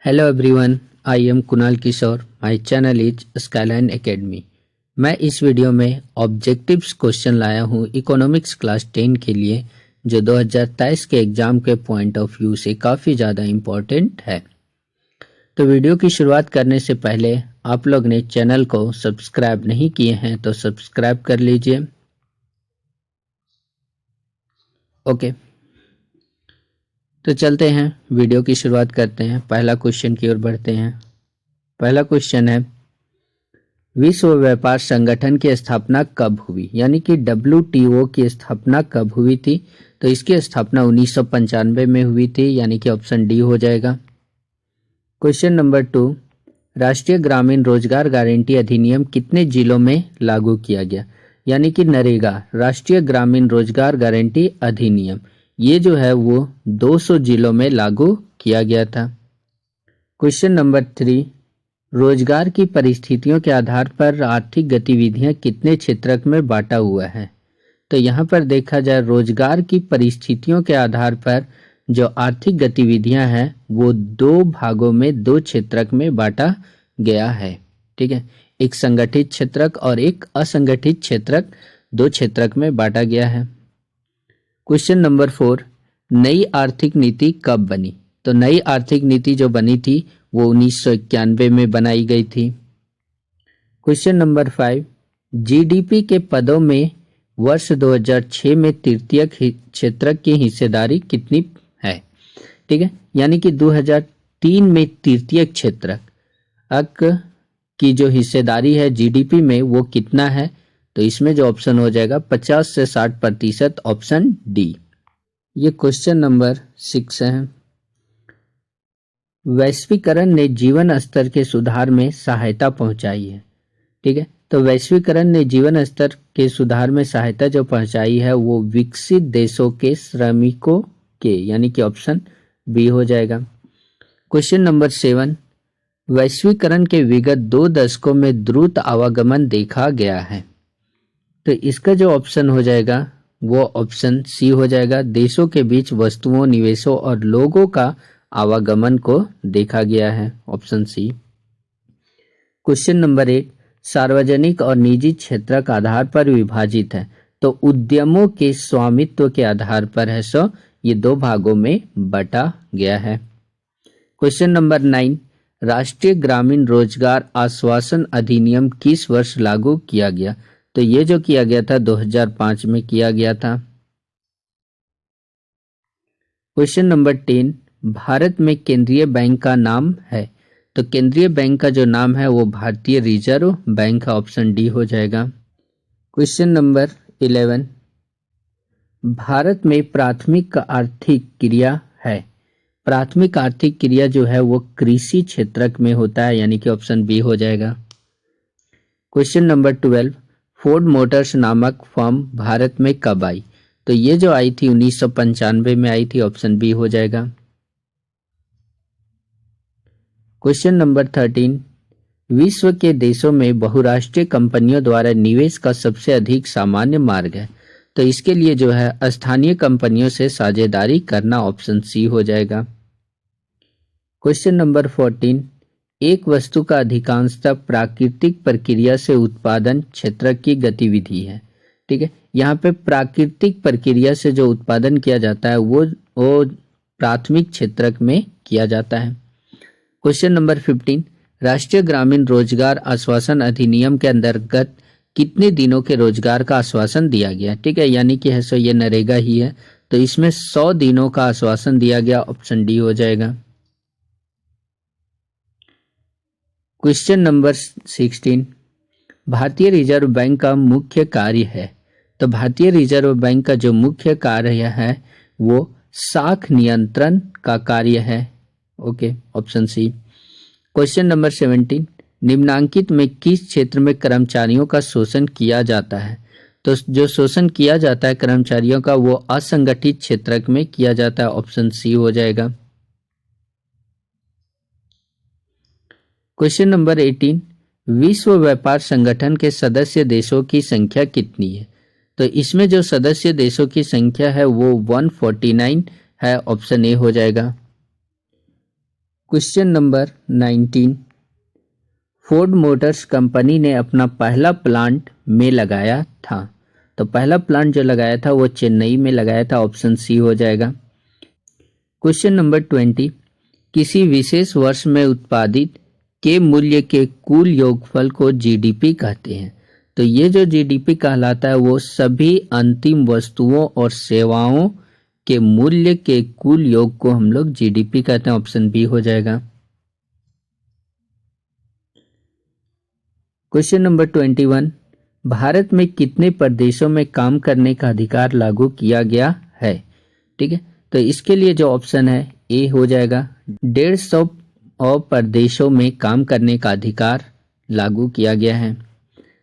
Hello everyone, I am Kunal Kishore. My channel is Skyline Academy. मैं इस video में objectives question लाया हूँ इकोनॉमिक्स क्लास 10 के लिए, जो 2023 के एग्जाम के पॉइंट ऑफ व्यू से काफ़ी ज़्यादा इम्पोर्टेंट है। तो वीडियो की शुरुआत करने से पहले आप लोग ने चैनल को सब्सक्राइब नहीं किए हैं तो सब्सक्राइब कर लीजिए। ओके, तो चलते हैं, वीडियो की शुरुआत करते हैं। पहला क्वेश्चन की ओर बढ़ते हैं। पहला क्वेश्चन है, विश्व व्यापार संगठन की स्थापना कब हुई? यानी कि WTO की स्थापना कब हुई थी? तो इसकी स्थापना 1995 में हुई थी, यानी कि ऑप्शन डी हो जाएगा। क्वेश्चन नंबर 2, राष्ट्रीय ग्रामीण रोजगार गारंटी अधिनियम कितने जिलों में लागू किया गया? यानी कि नरेगा, राष्ट्रीय ग्रामीण रोजगार गारंटी अधिनियम, ये जो है वो 200 जिलों में लागू किया गया था। क्वेश्चन नंबर 3, रोजगार की परिस्थितियों के आधार पर आर्थिक गतिविधियां कितने क्षेत्रक में बांटा हुआ है? तो यहाँ पर देखा जाए, रोजगार की परिस्थितियों के आधार पर जो आर्थिक गतिविधियां हैं वो दो भागों में, दो क्षेत्रक में बांटा गया है। ठीक है, एक संगठित क्षेत्रक और एक असंगठित क्षेत्रक, दो क्षेत्रक में बांटा गया है। क्वेश्चन नंबर 4, नई आर्थिक नीति कब बनी? तो नई आर्थिक नीति जो बनी थी वो 1991 में बनाई गई थी। क्वेश्चन नंबर 5, जीडीपी के पदों में वर्ष 2006 में तृतीय क्षेत्रक की हिस्सेदारी कितनी है? ठीक है, यानी कि 2003 में तृतीय क्षेत्रक की जो हिस्सेदारी है जीडीपी में वो कितना है? तो इसमें जो ऑप्शन हो जाएगा 50 से 60%, ऑप्शन डी। ये क्वेश्चन नंबर 6 है। वैश्वीकरण ने जीवन स्तर के सुधार में सहायता पहुंचाई है। ठीक है, तो वैश्वीकरण ने जीवन स्तर के सुधार में सहायता जो पहुंचाई है वो विकसित देशों के श्रमिकों के, यानी कि ऑप्शन बी हो जाएगा। क्वेश्चन नंबर 7, वैश्वीकरण के विगत 2 दशकों में द्रुत आवागमन देखा गया है। तो इसका जो ऑप्शन हो जाएगा वो ऑप्शन सी हो जाएगा। देशों के बीच वस्तुओं, निवेशों और लोगों का आवागमन को देखा गया है, ऑप्शन सी। क्वेश्चन नंबर 8, सार्वजनिक और निजी क्षेत्र का आधार पर विभाजित है, तो उद्यमों के स्वामित्व के आधार पर है, सो ये दो भागों में बटा गया है। क्वेश्चन नंबर 9, राष्ट्रीय ग्रामीण रोजगार आश्वासन अधिनियम किस वर्ष लागू किया गया? तो ये जो किया गया था 2005 में किया गया था। क्वेश्चन नंबर 10, भारत में केंद्रीय बैंक का नाम है? तो केंद्रीय बैंक का जो नाम है वो भारतीय रिजर्व बैंक का, ऑप्शन डी हो जाएगा। क्वेश्चन नंबर 11, भारत में प्राथमिक आर्थिक क्रिया है? प्राथमिक आर्थिक क्रिया जो है वो कृषि क्षेत्रक में होता है, यानी कि ऑप्शन बी हो जाएगा। क्वेश्चन नंबर 12, फोर्ड मोटर्स नामक फर्म भारत में कब आई? तो ये जो आई थी 1995 में आई थी, ऑप्शन बी हो जाएगा। क्वेश्चन नंबर 13, विश्व के देशों में बहुराष्ट्रीय कंपनियों द्वारा निवेश का सबसे अधिक सामान्य मार्ग है, तो इसके लिए जो है स्थानीय कंपनियों से साझेदारी करना, ऑप्शन सी हो जाएगा। क्वेश्चन नंबर 14, एक वस्तु का अधिकांशतः प्राकृतिक प्रक्रिया से उत्पादन क्षेत्र की गतिविधि है। ठीक है, यहाँ पे प्राकृतिक प्रक्रिया से जो उत्पादन किया जाता है वो प्राथमिक क्षेत्रक में किया जाता है। क्वेश्चन नंबर 15, राष्ट्रीय ग्रामीण रोजगार आश्वासन अधिनियम के अंतर्गत कितने दिनों के रोजगार का आश्वासन दिया गया? ठीक है, यानी कि है सो ये नरेगा ही है, तो इसमें 100 दिनों का आश्वासन दिया गया, ऑप्शन डी हो जाएगा। क्वेश्चन नंबर 16, भारतीय रिजर्व बैंक का मुख्य कार्य है? तो भारतीय रिजर्व बैंक का जो मुख्य कार्य है वो साख नियंत्रण का कार्य है, okay, option C. Question number 17, निम्नांकित में किस क्षेत्र में कर्मचारियों का शोषण किया जाता है? तो जो शोषण किया जाता है कर्मचारियों का वो असंगठित क्षेत्रक में किया जाता है, ऑप्शन सी हो जाएगा। क्वेश्चन नंबर 18, विश्व व्यापार संगठन के सदस्य देशों की संख्या कितनी है? तो इसमें जो सदस्य देशों की संख्या है वो 149 है, ऑप्शन ए हो जाएगा। Question number 19, Ford Motors company ने अपना पहला प्लांट में लगाया था। तो पहला प्लांट जो लगाया था वो चेन्नई में लगाया था, ऑप्शन सी हो जाएगा। क्वेश्चन नंबर 20, किसी विशेष वर्ष में उत्पादित के मूल्य के कुल योगफल को जीडीपी कहते हैं। तो ये जो जीडीपी कहलाता है वो सभी अंतिम वस्तुओं और सेवाओं के मूल्य के कुल योग को हम लोग जीडीपी कहते हैं, ऑप्शन बी हो जाएगा। क्वेश्चन नंबर 21, भारत में कितने प्रदेशों में काम करने का अधिकार लागू किया गया है। ठीक है, तो इसके लिए जो ऑप्शन है ए हो जाएगा। 150 प्रदेशों में काम करने का अधिकार लागू किया गया है।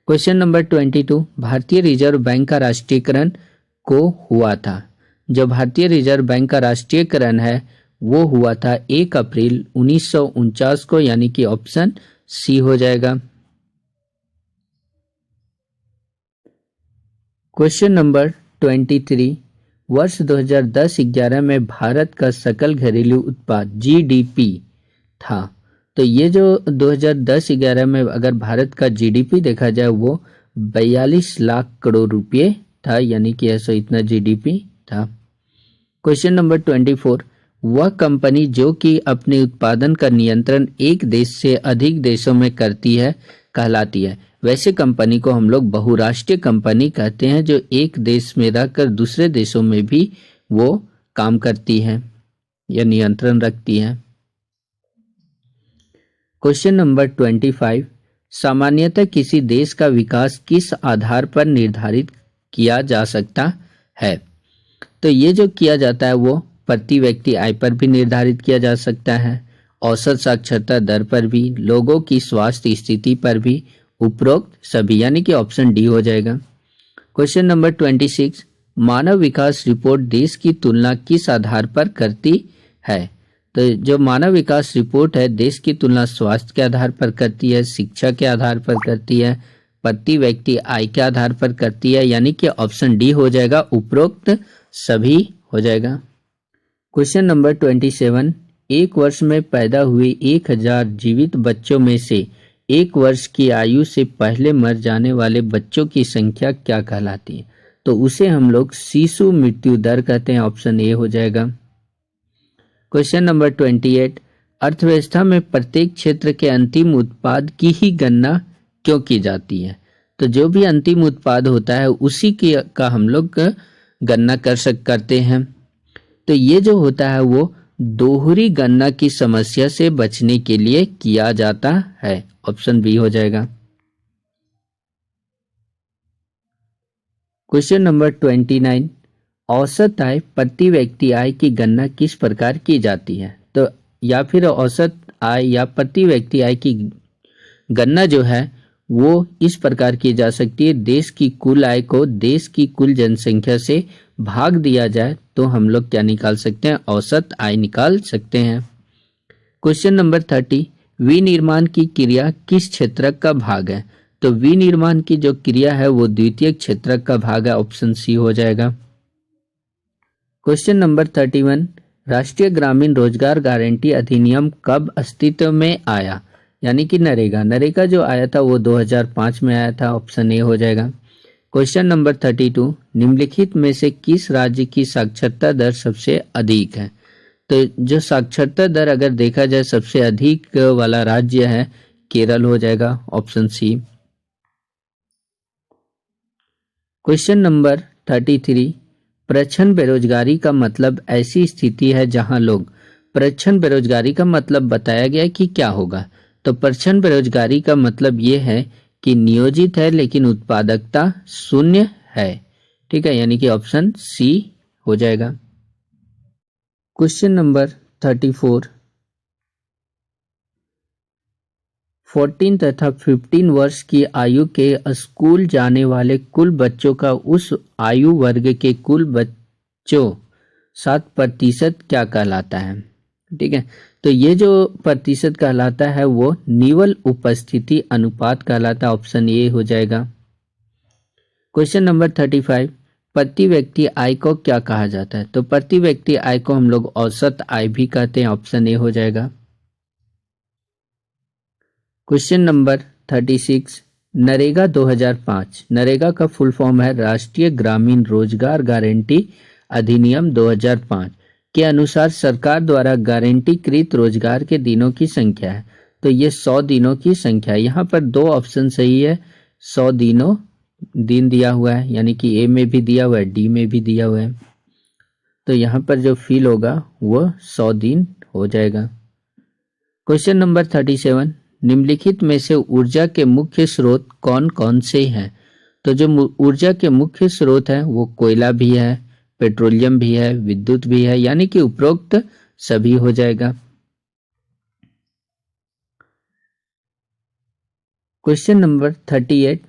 क्वेश्चन नंबर 22, भारतीय रिजर्व बैंक का राष्ट्रीयकरण को हुआ था। जो भारतीय रिजर्व बैंक का राष्ट्रीयकरण है वो हुआ था 1 अप्रैल 1949 को, यानी कि ऑप्शन सी हो जाएगा। क्वेश्चन नंबर 23, वर्ष 2010-11 में भारत का सकल घरेलू उत्पाद जीडीपी था। तो ये जो 2010-11 में अगर भारत का जीडीपी देखा जाए वो 42 लाख करोड़ रुपए था, यानी कि ऐसा इतना जीडीपी था। क्वेश्चन नंबर 24, वह कंपनी जो कि अपने उत्पादन का नियंत्रण एक देश से अधिक देशों में करती है कहलाती है। वैसे कंपनी को हम लोग बहुराष्ट्रीय कंपनी कहते हैं, जो एक देश में रहकर दूसरे देशों में भी वो काम करती है या नियंत्रण रखती है। क्वेश्चन नंबर 25, सामान्यतः किसी देश का विकास किस आधार पर निर्धारित किया जा सकता है। तो ये जो किया जाता है वो प्रति व्यक्ति आय पर भी निर्धारित किया जा सकता है, औसत साक्षरता दर पर भी, लोगों की स्वास्थ्य स्थिति पर भी, उपरोक्त सभी, यानी कि ऑप्शन डी हो जाएगा। क्वेश्चन नंबर 26, मानव विकास रिपोर्ट देश की तुलना किस आधार पर करती है। तो जो मानव विकास रिपोर्ट है देश की तुलना स्वास्थ्य के आधार पर करती है, शिक्षा के आधार पर करती है, प्रति व्यक्ति आय के आधार पर करती है, यानी कि ऑप्शन डी हो जाएगा, उपरोक्त सभी हो जाएगा। क्वेश्चन नंबर 27, एक वर्ष में पैदा हुए 1000 जीवित बच्चों में से 1 वर्ष की आयु से पहले मर जाने वाले बच्चों की संख्या क्या कहलाती है। तो उसे हम लोग शिशु मृत्यु दर कहते हैं, ऑप्शन ए हो जाएगा। क्वेश्चन नंबर 28, अर्थव्यवस्था में प्रत्येक क्षेत्र के अंतिम उत्पाद की ही गणना क्यों की जाती है। तो जो भी अंतिम उत्पाद होता है उसी की का हम लोग गणना करते हैं। तो ये जो होता है वो दोहरी गणना की समस्या से बचने के लिए किया जाता है, ऑप्शन बी हो जाएगा। क्वेश्चन नंबर 29, औसत आय प्रति व्यक्ति आय की गणना किस प्रकार की जाती है। तो या फिर औसत आय या प्रति व्यक्ति आय की गणना जो है वो इस प्रकार की जा सकती है, देश की कुल आय को देश की कुल जनसंख्या से भाग दिया जाए तो हम लोग क्या निकाल सकते हैं, औसत आय निकाल सकते हैं। क्वेश्चन नंबर 30, विनिर्माण की क्रिया किस क्षेत्रक का भाग है। तो विनिर्माण की जो क्रिया है वो द्वितीयक क्षेत्रक का भाग है, ऑप्शन सी हो जाएगा। क्वेश्चन नंबर 31, राष्ट्रीय ग्रामीण रोजगार गारंटी अधिनियम कब अस्तित्व में आया, यानी कि नरेगा जो आया था वो 2005 में आया था, ऑप्शन ए हो जाएगा। क्वेश्चन नंबर 32, निम्नलिखित में से किस राज्य की साक्षरता दर सबसे अधिक है। तो जो साक्षरता दर अगर देखा जाए सबसे अधिक वाला राज्य है केरल हो जाएगा, ऑप्शन सी। क्वेश्चन नंबर 33, प्रच्छन्न बेरोजगारी का मतलब ऐसी स्थिति है जहां लोग, प्रच्छन्न बेरोजगारी का मतलब बताया गया कि क्या होगा। तो प्रच्छन्न बेरोजगारी का मतलब ये है कि नियोजित है लेकिन उत्पादकता शून्य है, ठीक है, यानी कि ऑप्शन सी हो जाएगा। क्वेश्चन नंबर 34, 14 तथा 15 वर्ष की आयु के स्कूल जाने वाले कुल बच्चों का उस आयु वर्ग के कुल बच्चों 7% क्या कहलाता है, ठीक है। तो ये जो प्रतिशत कहलाता है वो निवल उपस्थिति अनुपात कहलाता है, ऑप्शन ए हो जाएगा। क्वेश्चन नंबर 35, प्रति व्यक्ति आय को क्या कहा जाता है। तो प्रति व्यक्ति आय को हम लोग औसत आय भी कहते हैं, ऑप्शन ए हो जाएगा। Question number 36, NREGA 2005। नरेगा का फुल फॉर्म है राष्ट्रीय ग्रामीण रोजगार गारंटी अधिनियम 2005 के अनुसार सरकार द्वारा गारंटीकृत रोजगार के दिनों की संख्या है। तो ये 100 दिनों की संख्या है। यहाँ पर दो ऑप्शन सही है, 100 दिन दिया हुआ है, यानी कि ए में भी दिया हुआ है, डी में भी दिया हुआ है। तो यहाँ पर जो फिल होगा वो 100 दिन हो जाएगा। क्वेश्चन नंबर 37, निम्नलिखित में से ऊर्जा के मुख्य स्रोत कौन कौन से हैं? तो जो ऊर्जा के मुख्य स्रोत हैं वो कोयला भी है, पेट्रोलियम भी है, विद्युत भी है, यानी कि उपरोक्त सभी हो जाएगा। क्वेश्चन नंबर 38,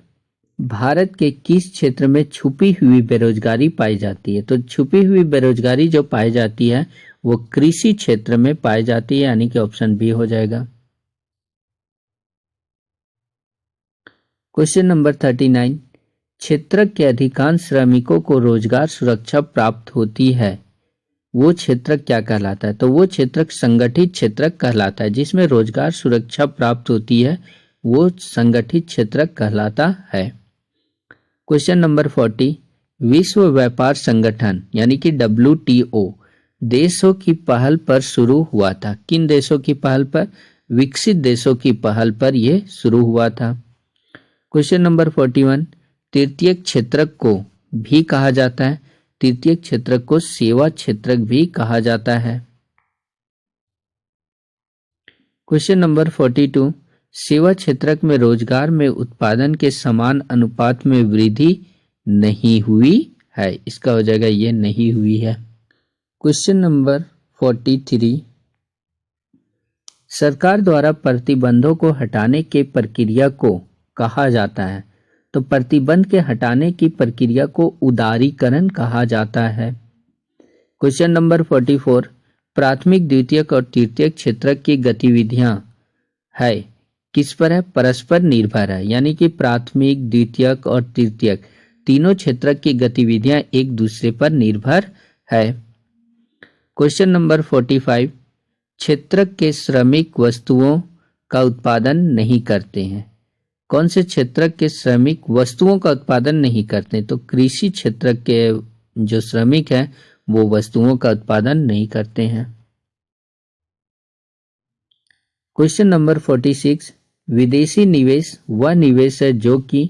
भारत के किस क्षेत्र में छुपी हुई बेरोजगारी पाई जाती है? तो छुपी हुई बेरोजगारी जो पाई जाती है वो कृषि क्षेत्र में पाई जाती है, यानी कि ऑप्शन बी हो जाएगा। क्वेश्चन नंबर 39, क्षेत्र के अधिकांश श्रमिकों को रोजगार सुरक्षा प्राप्त होती है, वो क्षेत्र क्या कहलाता है? तो वो क्षेत्र संगठित क्षेत्र कहलाता है। जिसमें रोजगार सुरक्षा प्राप्त होती है वो संगठित क्षेत्र कहलाता है। क्वेश्चन नंबर 40, विश्व व्यापार संगठन यानी कि WTO देशों की पहल पर शुरू हुआ था। किन देशों की पहल पर? विकसित देशों की पहल पर यह शुरू हुआ था। क्वेश्चन नंबर 41, तृतीय क्षेत्रक को भी कहा जाता है। तृतीय क्षेत्रक को सेवा क्षेत्रक भी कहा जाता है। क्वेश्चन नंबर 42, सेवा क्षेत्रक में रोजगार में उत्पादन के समान अनुपात में वृद्धि नहीं हुई है। इसका हो जाएगा ये नहीं हुई है। क्वेश्चन नंबर 43, सरकार द्वारा प्रतिबंधों को हटाने के प्रक्रिया को कहा जाता है। तो प्रतिबंध के हटाने की प्रक्रिया को उदारीकरण कहा जाता है। क्वेश्चन नंबर 44, प्राथमिक द्वितीयक और तृतीयक क्षेत्रक की गतिविधियां है किस पर है? परस्पर निर्भर है, यानी कि प्राथमिक द्वितीयक और तृतीयक तीनों क्षेत्रक की गतिविधियां एक दूसरे पर निर्भर है। क्वेश्चन नंबर 45, क्षेत्रक के श्रमिक वस्तुओं का उत्पादन नहीं करते हैं। कौन से क्षेत्रक के श्रमिक वस्तुओं का उत्पादन नहीं करते? तो कृषि क्षेत्रक के जो श्रमिक हैं वो वस्तुओं का उत्पादन नहीं करते हैं। क्वेश्चन नंबर 46, विदेशी निवेश वह निवेश है जो कि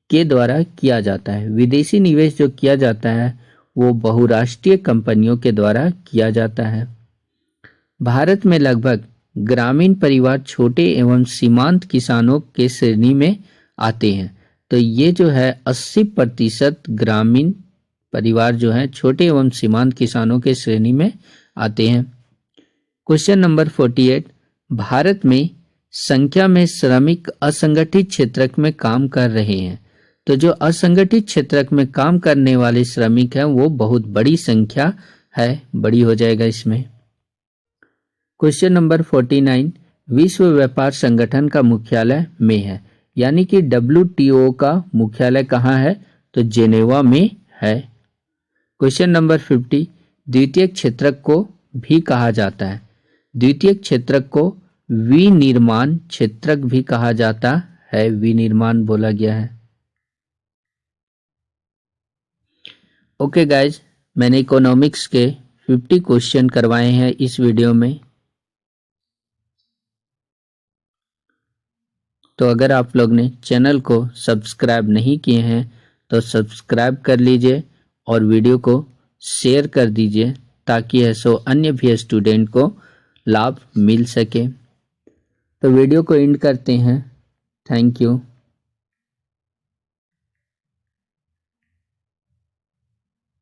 के द्वारा किया जाता है। विदेशी निवेश जो किया जाता है वो बहुराष्ट्रीय कंपनियों के द्वारा किया जाता है। भारत में लगभग ग्रामीण परिवार छोटे एवं सीमांत किसानों के श्रेणी में आते हैं। तो ये जो है 80% ग्रामीण परिवार जो है छोटे एवं सीमांत किसानों के श्रेणी में आते हैं। क्वेश्चन नंबर 48, भारत में संख्या में श्रमिक असंगठित क्षेत्रक में काम कर रहे हैं। तो जो असंगठित क्षेत्रक में काम करने वाले श्रमिक हैं वो बहुत बड़ी संख्या है, बड़ी हो जाएगा इसमें। क्वेश्चन नंबर 49, विश्व व्यापार संगठन का मुख्यालय में है, यानी कि WTO का मुख्यालय कहाँ है? तो जेनेवा में है। क्वेश्चन नंबर 50, द्वितीय क्षेत्रक को भी कहा जाता है। द्वितीय क्षेत्रक को विनिर्माण क्षेत्रक भी कहा जाता है, विनिर्माण बोला गया है। ओके गाइज, मैंने इकोनॉमिक्स के 50 क्वेश्चन करवाए हैं इस वीडियो में। तो अगर आप लोग ने चैनल को सब्सक्राइब नहीं किए हैं तो सब्सक्राइब कर लीजिए और वीडियो को शेयर कर दीजिए ताकि ऐसो अन्य भी स्टूडेंट को लाभ मिल सके। तो वीडियो को एंड करते हैं। Thank you.